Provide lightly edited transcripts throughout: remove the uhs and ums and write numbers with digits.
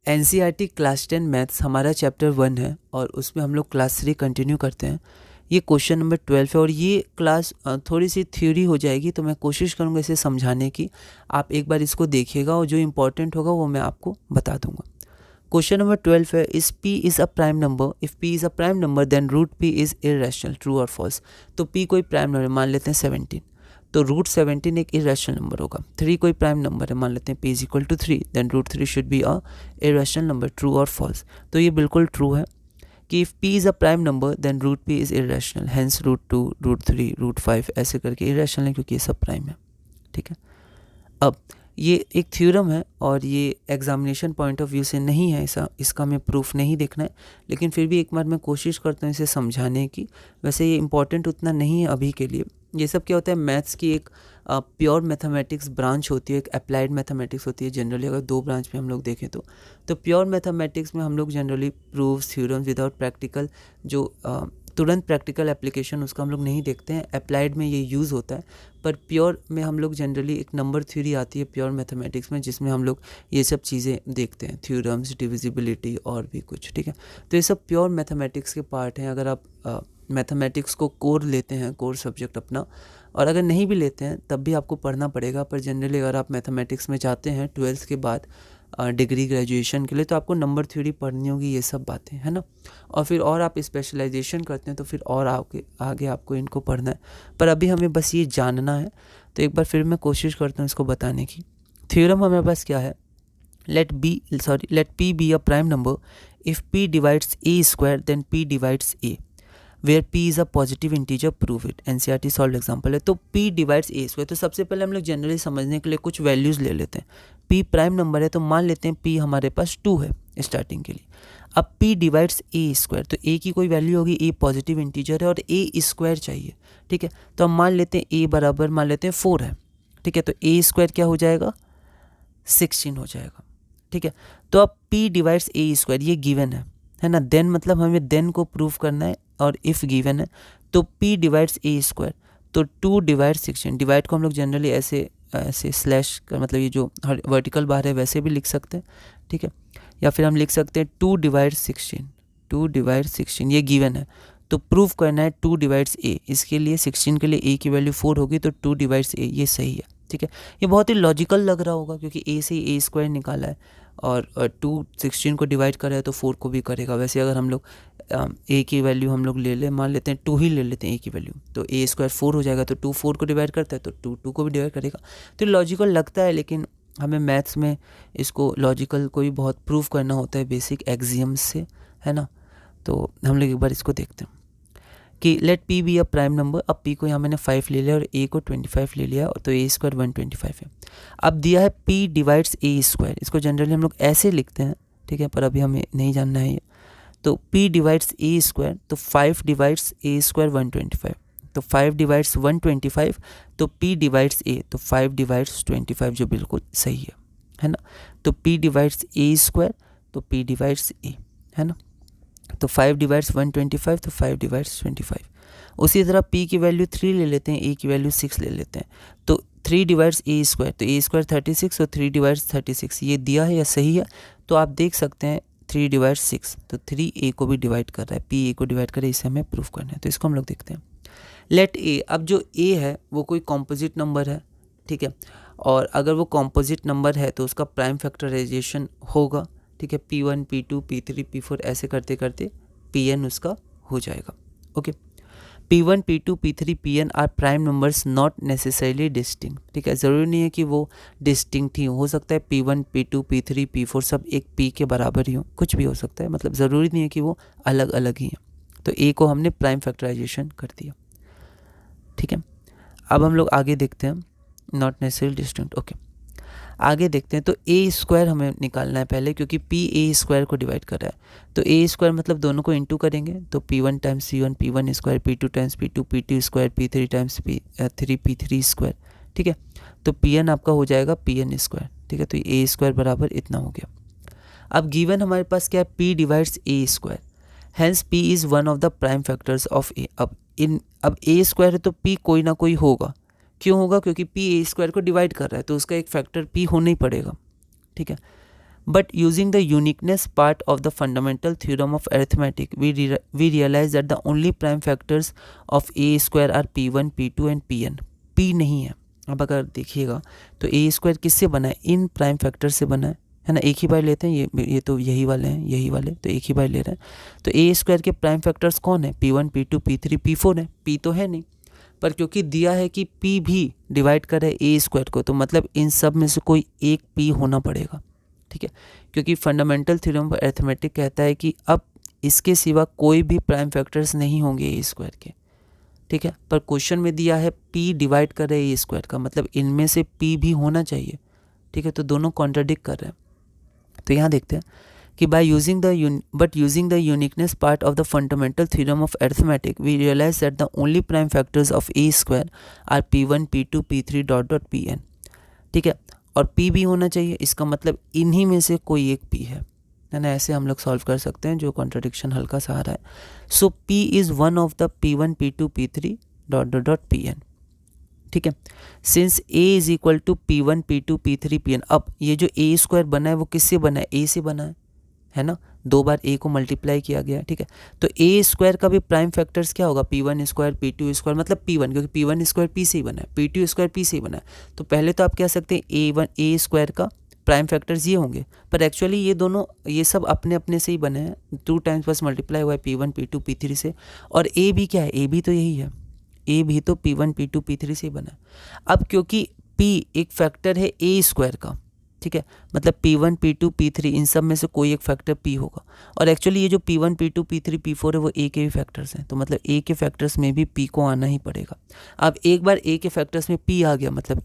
NCERT class 10 maths हमारा chapter 1 है और उसमें हम लोग क्लास 3 कंटिन्यू करते हैं। ये क्वेश्चन नंबर 12 है और ये क्लास थोड़ी सी थ्योरी हो जाएगी, तो मैं कोशिश करूँगा इसे समझाने की। आप एक बार इसको देखिएगा और जो इम्पोर्टेंट होगा वो मैं आपको बता दूंगा। क्वेश्चन नंबर 12 है, इस p is a prime number, if p is a prime number then root p is irrational, true और फॉल्स। तो p कोई प्राइम नंबर, मान लेते हैं 17, तो रूट 17 एक इरेशनल नंबर होगा। 3 कोई प्राइम नंबर है, मान लेते हैं p is equal to 3, then root 3 should be a irrational number, true और फॉल्स। तो ये बिल्कुल ट्रू है कि if p is a prime number then root p is irrational, hence root 2, root 3, root 5 ऐसे करके इरेशनल है क्योंकि ये सब प्राइम है। ठीक है, अब ये एक थ्योरम है और ये एग्जामिनेशन पॉइंट ऑफ व्यू से नहीं है, इसका मैं प्रूफ नहीं देखना है, लेकिन फिर भी एक बार मैं कोशिश करता हूँ इसे समझाने की। वैसे ये इम्पॉर्टेंट उतना नहीं है अभी के लिए। ये सब क्या होता है, मैथ्स की एक प्योर मैथमेटिक्स ब्रांच होती है, एक अप्लाइड मैथमेटिक्स होती है। जनरली अगर दो ब्रांच में हम लोग देखें तो प्योर मैथमेटिक्स में हम लोग generally proofs, theorems without practical, जो तुरंत प्रैक्टिकल एप्लीकेशन उसका हम लोग नहीं देखते हैं। अप्लाइड में ये यूज़ होता है, पर प्योर में हम लोग जनरली एक नंबर थ्योरी आती है प्योर मैथमेटिक्स में, जिसमें हम लोग ये सब चीज़ें देखते हैं, थ्योरम्स, डिविजिबिलिटी और भी कुछ। ठीक है, तो ये सब प्योर मैथमेटिक्स के पार्ट हैं। अगर आप मैथमेटिक्स को कोर लेते हैं, कोर सब्जेक्ट अपना, और अगर नहीं भी लेते हैं तब भी आपको पढ़ना पड़ेगा। पर जनरली अगर आप मैथमेटिक्स में जाते हैं 12th के बाद डिग्री ग्रेजुएशन के लिए, तो आपको नंबर थ्योरी पढ़नी होगी, ये सब बातें है ना। और फिर और आप स्पेशलाइजेशन करते हैं तो फिर और आगे आपको इनको पढ़ना है, पर अभी हमें बस ये जानना है। तो एक बार फिर मैं कोशिश करता हूँ इसको बताने की। थ्योरम हमारे पास क्या है, let p be a prime number if p divides a square then p divides a where p is a positive integer, prove it. NCERT solve example है। तो p डिवाइड्स a स्क्वायर, तो सबसे पहले हम लोग जनरली समझने के लिए कुछ वैल्यूज़ ले लेते हैं। p प्राइम नंबर है तो मान लेते हैं p हमारे पास 2 है स्टार्टिंग के लिए। अब p डिवाइड्स a स्क्वायर, तो a की कोई वैल्यू होगी, a पॉजिटिव इंटीजर है और a स्क्वायर चाहिए। ठीक है, तो हम मान लेते हैं a बराबर मान लेते हैं 4 है। ठीक है, तो a स्क्वायर क्या हो जाएगा, 16 हो जाएगा। ठीक है, तो अब p डिवाइड्स a स्क्वायर ये गिवन है ना। देन मतलब हमें देन को प्रूव करना है, और इफ़ गिवन है तो p डिवाइड्स a स्क्वायर, तो 2 डिवाइड 16। डिवाइड को हम लोग जनरली ऐसे स्लैश का मतलब ये जो वर्टिकल बार है वैसे भी लिख सकते हैं। ठीक है, या फिर हम लिख सकते हैं 2 डिवाइड 16, 2 डिवाइड 16 ये गिवन है, तो प्रूव करना है 2 डिवाइड्स a। इसके लिए 16 के लिए a की वैल्यू 4 होगी, तो 2 डिवाइड्स a ये सही है। ठीक है, ये बहुत ही लॉजिकल लग रहा होगा क्योंकि a से a स्क्वायर निकाला है और 2 16 को डिवाइड कर रहा है तो 4 को भी करेगा। वैसे अगर हम लोग a की वैल्यू हम लोग ले लें, मान लेते हैं 2 ही ले लेते हैं a की वैल्यू, तो a स्क्वायर 4 हो जाएगा, तो 2 4 को डिवाइड करता है तो 2 2 को भी डिवाइड करेगा। तो लॉजिकल लगता है, लेकिन हमें मैथ्स में इसको लॉजिकल को भी बहुत प्रूव करना होता है बेसिक एक्सियम्स से, है ना। तो हम लोग एक बार इसको देखते हैं कि let p be a prime number. अब p को यहाँ मैंने 5 ले लिया और a को 25 ले लिया, तो a स्क्वायर 125 है। अब दिया है p डिवाइड्स a स्क्वायर, इसको जनरली हम लोग ऐसे लिखते हैं। ठीक है, पर अभी हमें नहीं जानना है ये। तो p डिवाइड्स a स्क्वायर, तो 5 डिवाइड्स a स्क्वायर 125, तो 5 डिवाइड्स 125, तो p डिवाइड्स a, तो 5 डिवाइड्स 25 जो बिल्कुल सही है ना। तो p डिवाइड्स a स्क्वायर, तो p डिवाइड्स a, है ना। तो 5 डिवाइड्स 125, तो 5 डिवाइड्स 25। उसी तरह p की वैल्यू 3 ले लेते हैं, a की वैल्यू 6 ले लेते हैं, तो 3 डिवाइड्स a स्क्वायर, तो a स्क्वायर 36 और 3 डिवाइड्स 36 ये दिया है या सही है। तो आप देख सकते हैं 3 डिवाइड्स 6, तो 3 a को भी डिवाइड कर रहा है, p a को डिवाइड कर रहा है, इसे हमें प्रूफ करना है। तो इसको हम लोग देखते हैं। लेट a, अब जो a है वो कोई कॉम्पोजिट नंबर है। ठीक है, और अगर वो कॉम्पोजिट नंबर है तो उसका प्राइम फैक्टराइजेशन होगा। ठीक है, p1 p2 p3 p4 ऐसे करते करते pn उसका हो जाएगा। Okay, p1 p2 p3 pn are prime numbers not necessarily distinct. ठीक है, ज़रूरी नहीं है कि वो डिस्टिंक्ट ही हो सकता है p1 p2 p3 p4 सब एक p के बराबर ही हो, कुछ भी हो सकता है, मतलब ज़रूरी नहीं है कि वो अलग अलग ही हैं। तो a को हमने प्राइम फैक्टराइजेशन कर दिया। ठीक है, अब हम लोग आगे देखते हैं, नॉट नेसेसरीली डिस्टिंक्ट। ओके, आगे देखते हैं। तो a स्क्वायर हमें निकालना है पहले, क्योंकि p a स्क्वायर को डिवाइड कर रहा है, तो a स्क्वायर मतलब दोनों को इंटू करेंगे, तो p1 times p1 p1 square, p2 times p2 p2 square, p3 times p3 p3 square. ठीक है, तो pn आपका हो जाएगा pn स्क्वायर। ठीक है, तो a स्क्वायर बराबर इतना हो गया। अब गिवन हमारे पास क्या है, p divides a square, hence p is one of the prime factors of a। अब a स्क्वायर है तो p कोई ना कोई होगा। क्यों होगा, क्योंकि p a स्क्वायर को डिवाइड कर रहा है, तो उसका एक फैक्टर p होना ही पड़ेगा। ठीक है, But using the uniqueness part of the fundamental theorem of arithmetic, we realize that the only prime factors of a square are p1, p2 and pn. p नहीं है. अब अगर देखिएगा तो a स्क्वायर किससे बना है? इन प्राइम फैक्टर से बना है ना. एक ही बार लेते हैं, ये तो यही वाले हैं, यही वाले तो एक ही बार ले रहे हैं. तो a स्क्वायर के प्राइम फैक्टर्स कौन है? p1, p2, p3, p4 है. p तो है नहीं, पर क्योंकि दिया है कि p भी डिवाइड करे a स्क्वायर को, तो मतलब इन सब में से कोई एक p होना पड़ेगा. ठीक है, क्योंकि फंडामेंटल थ्योरम ऑफ अरिथमेटिक कहता है कि अब इसके सिवा कोई भी प्राइम फैक्टर्स नहीं होंगे ए स्क्वायर के. ठीक है, पर क्वेश्चन में दिया है p डिवाइड कर रहे हैं ए स्क्वायर का, मतलब इनमें से p भी होना चाहिए. ठीक है, तो दोनों कॉन्ट्राडिक्ट कर रहे हैं. तो यहाँ देखते हैं कि by using the uniqueness part of the fundamental theorem of arithmetic we realise that the only prime factors of a square are p1, p2, p3 dot dot pn. ठीक है, और p भी होना चाहिए, इसका मतलब इन्हीं में से कोई एक p है ना. ऐसे हम लोग सॉल्व कर सकते हैं जो कॉन्ट्रडिक्शन हल्का सा आ रहा है. So p is one of the p1, p2, p3 dot dot dot pn. ठीक है, since a is equal to p1, p2, p3, pn. अब ये जो a स्क्वायर बना है वो किससे बना है? a से बना है ना. दो बार a को मल्टीप्लाई किया गया. ठीक है, तो a स्क्वायर का भी प्राइम फैक्टर्स क्या होगा? p1 स्क्वायर, p2 स्क्वायर, मतलब p1, क्योंकि p1 स्क्वायर p से ही बना है, p2 स्क्वायर p से ही बना है. तो पहले तो आप कह सकते हैं a स्क्वायर का प्राइम फैक्टर्स ये होंगे, पर एक्चुअली ये दोनों ये सब अपने अपने से ही बने हैं. 2 टाइम्स बस मल्टीप्लाई हुआ है p1, p2, p3 से. और a भी क्या है? a भी तो यही है, a भी तो p1, p2, p3 से ही बना है. अब क्योंकि p एक फैक्टर है a स्क्वायर का, ठीक है, मतलब p1, p2, p3 इन सब में से कोई एक फैक्टर p होगा. और एक्चुअली ये जो p1, p2, p3, p4 है वो a के भी फैक्टर्स हैं, तो मतलब a के फैक्टर्स में भी p को आना ही पड़ेगा. अब एक बार a के फैक्टर्स में p आ गया, मतलब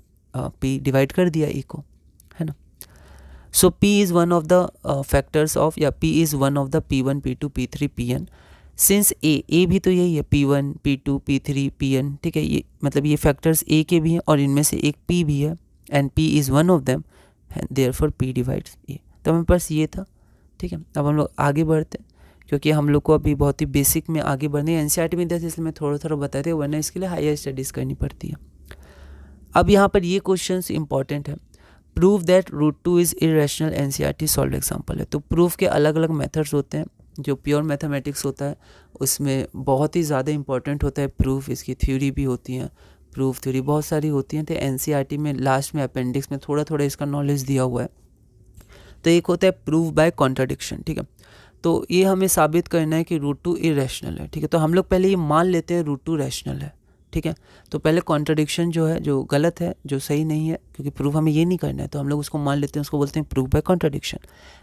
p डिवाइड कर दिया a को, है ना. सो p is one of the factors of, या p is one of the p1, p2, p3, pn. Since a भी तो यही है, p1, p2, p3, pn. ठीक है, ये मतलब ये फैक्टर्स a के भी हैं और इनमें से एक p भी है, and p is one of them, therefore p divides a. तो हमें पास ये था. ठीक है, अब हम लोग आगे बढ़ते हैं, क्योंकि हम लोग को अभी बहुत ही बेसिक में आगे बढ़ने हैं. एनसीईआरटी में दस, इसलिए मैं थोड़ा थोड़ा बताते हैं, वरना इसके लिए हायर स्टडीज़ करनी पड़ती है. अब यहाँ पर ये क्वेश्चन इंपॉर्टेंट है. Prove that √2 is irrational. NCERT solve example है. तो प्रूफ के अलग अलग मेथड्स होते हैं. जो प्योर मैथमेटिक्स होता है उसमें बहुत ही ज़्यादा इंपॉर्टेंट होता है प्रूफ. इसकी थ्योरी भी होती है, प्रूफ थ्योरी बहुत सारी होती हैं. तो एनसीईआरटी में लास्ट में अपेंडिक्स में थोड़ा थोड़ा इसका नॉलेज दिया हुआ है. तो एक होता है प्रूफ बाय कॉन्ट्राडिक्शन. ठीक है, तो ये हमें साबित करना है कि √2 इरेशनल है. ठीक है, तो हम लोग पहले ये मान लेते हैं √2 रैशनल है. ठीक है, तो पहले कॉन्ट्राडिक्शन जो है, जो गलत है, जो सही नहीं है, क्योंकि प्रूफ हमें ये नहीं करना है, तो हम लोग उसको मान लेते हैं, उसको बोलते हैं proof by contradiction.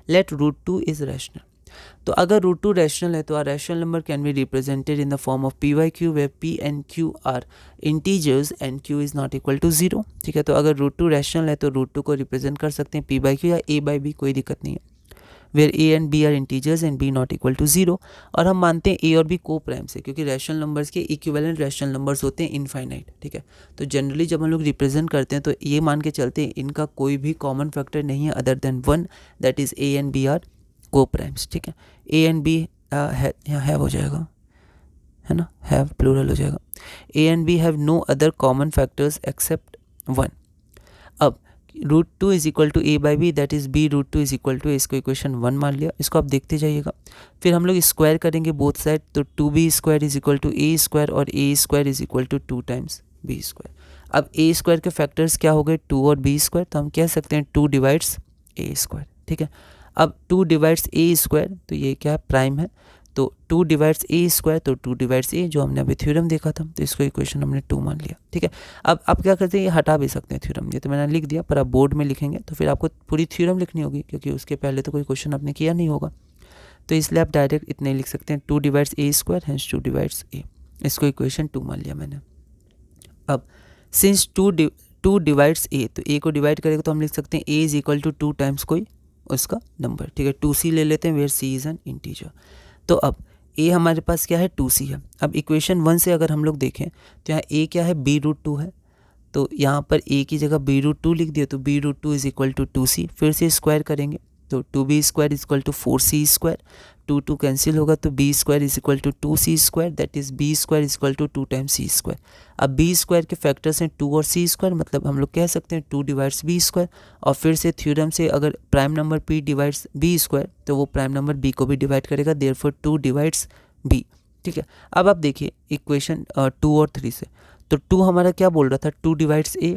Let √2 is rational. तो अगर √2 रैशनल है तो a rational number can be represented in the form of p by q, where p and q are integers and q is not equal to 0. ठीक है, तो अगर √2 rational है तो √2 को रिप्रेजेंट कर सकते हैं p by q या a by b, कोई दिक्कत नहीं है. Where a and b are integers and b not equal to 0. और हम मानते हैं a और b को प्राइम्स है, क्योंकि रैशनल नंबर्स के इक्विवेलेंट रैशनल नंबर्स होते हैं इनफाइनाइट. ठीक है, तो जनरली जब हम लोग रिप्रेजेंट करते हैं तो ये मान के चलते हैं इनका कोई भी कॉमन फैक्टर नहीं है other than 1, that is a and b are को प्राइम्स. ठीक है, a एंड b यहाँ हैव हो जाएगा, है ना, हैव प्लूरल हो जाएगा. a and b have no other common factors except 1. अब √2 is equal to a by b, that is b √2 is equal to, इसको इक्वेशन 1 मान लिया. इसको आप देखते जाइएगा. फिर हम लोग स्क्वायर करेंगे बोथ साइड, तो 2b square is equal to a square और a square is equal to 2 times b square. अब a स्क्वायर के फैक्टर्स क्या हो गए? 2 और b स्क्वायर, तो हम कह सकते हैं 2 डिवाइड्स a स्क्वायर. ठीक है, अब 2 डिवाइड्स a स्क्वायर, तो ये क्या है? प्राइम है. तो 2 डिवाइड्स a स्क्वायर, तो 2 डिवाइड्स a, जो हमने अभी थ्योरम देखा था, तो इसको इक्वेशन हमने 2 मान लिया. ठीक है, अब आप क्या करते हैं, ये हटा भी सकते हैं थ्योरम. ये तो मैंने लिख दिया, पर आप बोर्ड में लिखेंगे तो फिर आपको पूरी थ्योरम लिखनी होगी, क्योंकि उसके पहले तो कोई क्वेश्चन आपने किया नहीं होगा. तो इसलिए आप डायरेक्ट इतने लिख सकते हैं, 2 divides a square, hence 2 divides a. इसको इक्वेशन 2 मान लिया मैंने. अब सिंस 2 डिवाइड्स a, तो a को डिवाइड करेगा तो हम लिख सकते हैं a is equal to 2 times कोई उसका नंबर. ठीक है, 2c ले लेते हैं, where c is an integer. तो अब a हमारे पास क्या है? 2c है. अब इक्वेशन 1 से अगर हम लोग देखें तो यहाँ a क्या है? b √2 है. तो यहाँ पर a की जगह b √2 लिख दिया, तो b √2 is equal to 2c. फिर से स्क्वायर करेंगे तो 2b square is equal to 4c square two two cancel होगा तो b square is equal to 2c², that is b square is equal to 2 times c square. अब b square के factors हैं 2 और सी स्क्वायर, मतलब हम लोग कह सकते हैं 2 डिवाइड्स बी स्क्वायर। और फिर से थ्योरम से अगर prime number p divides b square तो वो प्राइम नंबर b को भी डिवाइड करेगा, देयरफॉर 2 डिवाइड्स b। ठीक है, अब आप देखिए इक्वेशन 2 और 3 से, तो 2 हमारा क्या बोल रहा था, 2 डिवाइड्स a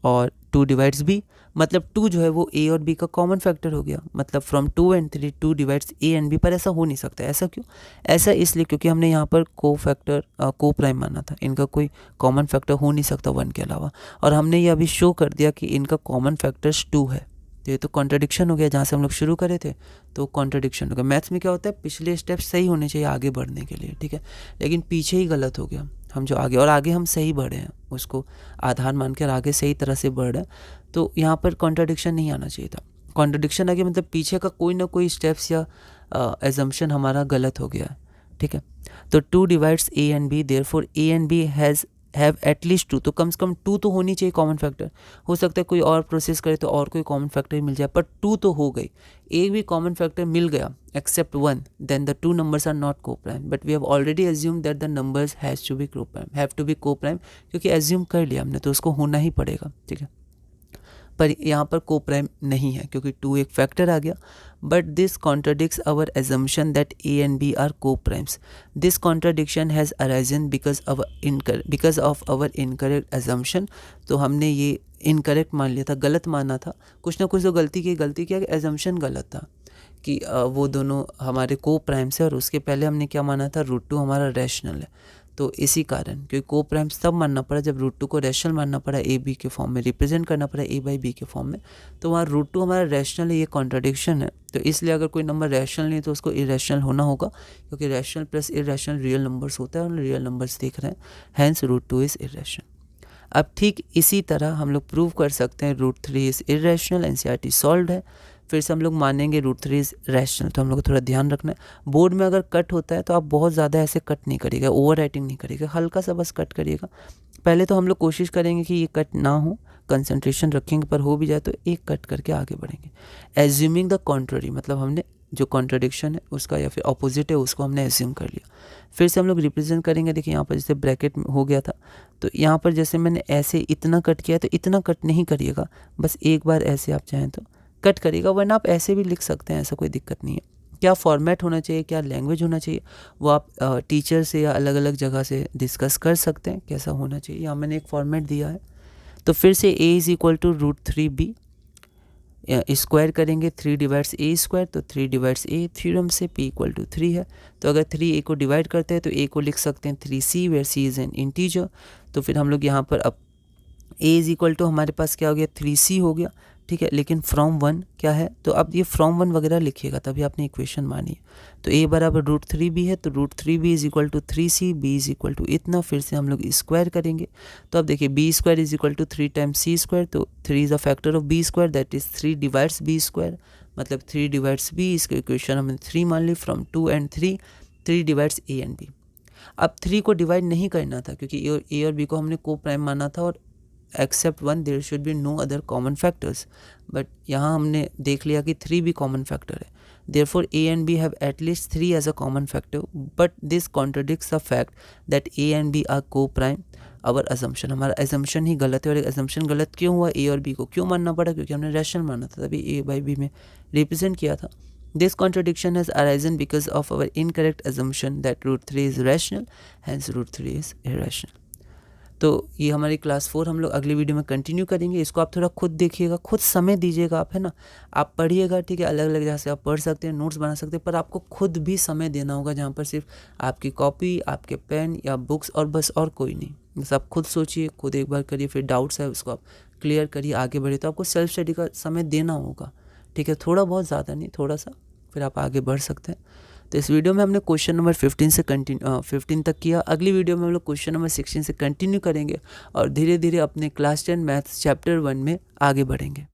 और 2 डिवाइड्स b, मतलब 2 जो है वो a और b का कॉमन फैक्टर हो गया, मतलब from 2 and 3 2 divides a and b। पर ऐसा हो नहीं सकता, ऐसा क्यों? ऐसा इसलिए क्योंकि हमने यहाँ पर को फैक्टर को प्राइम माना था, इनका कोई कॉमन फैक्टर हो नहीं सकता 1 के अलावा, और हमने ये अभी शो कर दिया कि इनका कॉमन फैक्टर्स 2 है। तो ये तो कॉन्ट्रडिक्शन हो गया, जहाँ से हम लोग शुरू करे थे तो कॉन्ट्रडिक्शन हो गया। मैथ्स में क्या होता है, पिछले स्टेप सही होने चाहिए आगे बढ़ने के लिए, ठीक है, लेकिन पीछे ही गलत हो गया, हम जो आगे और आगे हम सही बढ़े हैं उसको आधार मानकर आगे सही तरह से बढ़ रहे हैं, तो यहाँ पर कॉन्ट्रडिक्शन नहीं आना चाहिए था। कॉन्ट्रडिक्शन आ गया मतलब पीछे का कोई ना कोई स्टेप्स या एजम्पशन हमारा गलत हो गया है, ठीक है। तो 2 divides a and b, therefore a and b have at least 2, तो कम से कम 2 तो होनी चाहिए कॉमन फैक्टर। हो सकता है कोई और प्रोसेस करे तो और कोई कॉमन फैक्टर ही मिल जाए, पर 2 तो हो गई, एक भी कॉमन फैक्टर मिल गया except 1, then the 2 numbers are not co prime, but we have already assume that the numbers has to be co prime, have to be co prime, क्योंकि एज्यूम कर लिया हमने तो उसको होना ही पड़ेगा, ठीक है। पर यहाँ पर को प्राइम नहीं है क्योंकि 2 एक फैक्टर आ गया, but this contradicts our assumption that a and b are को primes. This contradiction has arisen because of our incorrect assumption. तो हमने ये इनकरेक्ट मान लिया था, गलत माना था, कुछ ना कुछ तो गलती किया कि एजम्पशन गलत था कि वो दोनों हमारे को प्राइम्स है, और उसके पहले हमने क्या माना था, √2 हमारा रैशनल है। तो इसी कारण क्योंकि को प्राइम्स तब मानना पड़ा जब √2 को रैशनल मानना पड़ा, ए बी के फॉर्म में रिप्रेजेंट करना पड़ा a/b के फॉर्म में, तो वहाँ √2 हमारा रैशनल है, ये कॉन्ट्रडिक्शन है। तो इसलिए अगर कोई नंबर रैशनल नहीं तो उसको इरेशनल होना होगा, क्योंकि rational plus irrational real numbers होता है और रियल नंबर्स देख रहे हैं, हैंस √2 इज़ इरेशनल। अब ठीक इसी तरह हम लोग प्रूव कर सकते हैं √3 इज़ इरेशनल, एनसीईआरटी सॉल्व है। फिर से हम लोग मानेंगे √3 इज़ रैशनल, तो हम लोग को थोड़ा ध्यान रखना है, बोर्ड में अगर कट होता है तो आप बहुत ज़्यादा ऐसे कट नहीं करिएगा, ओवर राइटिंग नहीं करिएगा, हल्का सा बस कट करिएगा। पहले तो हम लोग कोशिश करेंगे कि ये कट ना हो, कंसंट्रेशन रखेंगे, पर हो भी जाए तो एक कट करके आगे बढ़ेंगे। एज्यूमिंग द कॉन्ट्ररी, मतलब हमने जो कॉन्ट्रडिक्शन है उसका या फिर अपोजिट है उसको हमने एज्यूम कर लिया। फिर से हम लोग रिप्रेजेंट करेंगे, देखिए यहाँ पर जैसे ब्रैकेट हो गया था, तो यहाँ पर जैसे मैंने ऐसे इतना कट किया तो इतना कट नहीं करिएगा, बस एक बार ऐसे आप चाहें तो कट करिएगा, वरना आप ऐसे भी लिख सकते हैं, ऐसा कोई दिक्कत नहीं है। क्या फॉर्मेट होना चाहिए, क्या लैंग्वेज होना चाहिए, वो आप टीचर से या अलग अलग जगह से डिस्कस कर सकते हैं कैसा होना चाहिए। यहाँ मैंने एक फॉर्मेट दिया है, तो फिर से a is equal to √3b, square करेंगे 3 डिवाइड्स a स्क्वायर, तो 3 डिवाइड्स a, थ्योरम से p इक्वल टू 3 है, तो अगर 3 a को डिवाइड करते हैं तो a को लिख सकते हैं 3c, where c is an integer. तो फिर हम लोग यहाँ पर अब a इज़ इक्वल टू हमारे पास क्या हो गया, 3c हो गया, ठीक है, लेकिन फ्रॉम 1 क्या है, तो अब ये फ्रॉम 1 वगैरह लिखिएगा तभी आपने इक्वेशन मानी है। तो a बराबर √3b है, तो √3b is equal to 3c, b is equal to इतना, फिर से हम लोग स्क्वायर करेंगे, तो अब देखिए b square is equal to 3 times c square, तो 3 is a factor of b square, that is 3 divides b square, मतलब 3 डिवाइड्स b, इसका इक्वेशन हमने 3 मान ली, from 2 and 3 divides a and b। अब 3 को डिवाइड नहीं करना था क्योंकि a और b को हमने को प्राइम माना था, और except 1 there should be no other common factors, but यहाँ हमने देख लिया कि 3 भी कॉमन फैक्टर है, therefore a and b have at least 3 as a common factor, but this contradicts the fact that a and b are coprime. Our assumption, हमारा assumption ही गलत है, और एजम्पशन गलत क्यों हुआ, a और b को क्यों मानना पड़ा, क्योंकि हमने रैशनल माना था, तभी a/b में रिप्रेजेंट किया था। This contradiction has arisen because of our incorrect assumption that √3 is rational, hence √3 is irrational। तो ये हमारी क्लास 4 हम लोग अगली वीडियो में कंटिन्यू करेंगे। इसको आप थोड़ा खुद देखिएगा, खुद समय दीजिएगा आप, है ना, आप पढ़िएगा, ठीक है, अलग अलग जगह से आप पढ़ सकते हैं, नोट्स बना सकते हैं, पर आपको खुद भी समय देना होगा, जहाँ पर सिर्फ आपकी कॉपी, आपके पेन या बुक्स और बस, और कोई नहीं, बस आप खुद सोचिए, खुद एक बार करिए, फिर डाउट्स है उसको आप क्लियर करिए, आगे बढ़िए। तो आपको सेल्फ स्टडी का समय देना होगा, ठीक है, थोड़ा बहुत, ज़्यादा नहीं, थोड़ा सा, फिर आप आगे बढ़ सकते हैं। तो इस वीडियो में हमने क्वेश्चन नंबर 15 तक किया। अगली वीडियो में हम लोग क्वेश्चन नंबर 16 से कंटिन्यू करेंगे और धीरे धीरे अपने क्लास 10 मैथ्स चैप्टर 1 में आगे बढ़ेंगे।